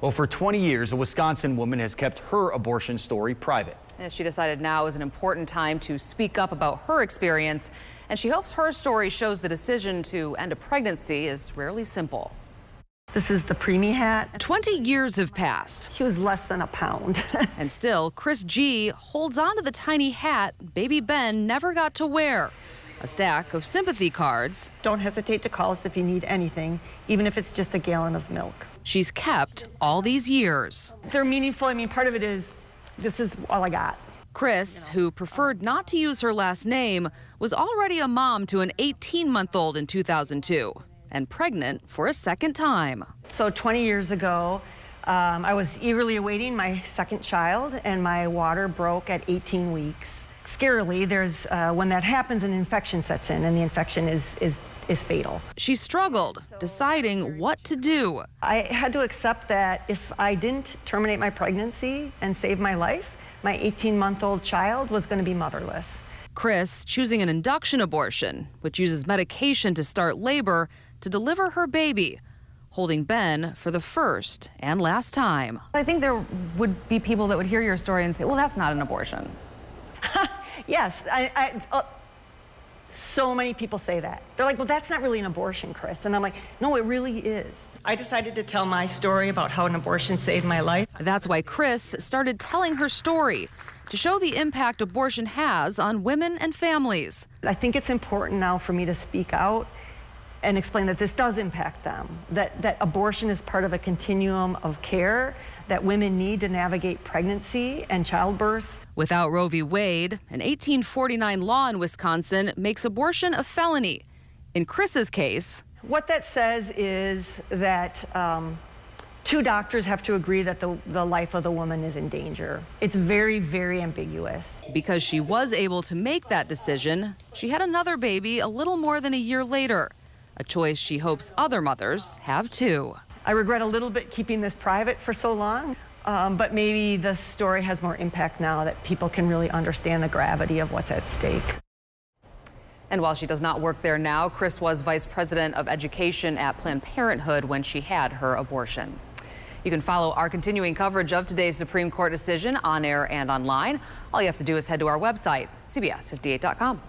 Well, for 20 years, a Wisconsin woman has kept her abortion story private. As she decided now is an important time to speak up about her experience, and she hopes her story shows the decision to end a pregnancy is rarely simple. This is the preemie hat. 20 years have passed. He was less than a pound. And still, Chris G holds on to the tiny hat baby Ben never got to wear. A stack of sympathy cards. Don't hesitate to call us if you need anything, even if it's just a gallon of milk. She's kept all these years. They're meaningful. I mean, part of it is, this is all I got. Chris, who preferred not to use her last name, was already a mom to an 18-month-old in 2002 and pregnant for a second time. So 20 years ago, I was eagerly awaiting my second child, and my water broke at 18 weeks. Scarily, when that happens, an infection sets in, and the infection is fatal. She struggled, deciding what to do. I had to accept that if I didn't terminate my pregnancy and save my life, my 18-month-old child was going to be motherless. Chris choosing an induction abortion, which uses medication to start labor to deliver her baby, holding Ben for the first and last time. I think there would be people that would hear your story and say, well, that's not an abortion. Yes, so many people say that. They're like, well, that's not really an abortion, Chris. And I'm like, no, it really is. I decided to tell my story about how an abortion saved my life. That's why Chris started telling her story, to show the impact abortion has on women and families. I think it's important now for me to speak out and explain that this does impact them, that abortion is part of a continuum of care that women need to navigate pregnancy and childbirth. Without Roe v. Wade, an 1849 law in Wisconsin makes abortion a felony. In Chris's case, what that says is that two doctors have to agree that the life of the woman is in danger. It's very, very ambiguous. Because she was able to make that decision, she had another baby a little more than a year later, a choice she hopes other mothers have too. I regret a little bit keeping this private for so long, but maybe the story has more impact now that people can really understand the gravity of what's at stake. And while she does not work there now, Chris was vice president of education at Planned Parenthood when she had her abortion. You can follow our continuing coverage of today's Supreme Court decision on air and online. All you have to do is head to our website, CBS58.com.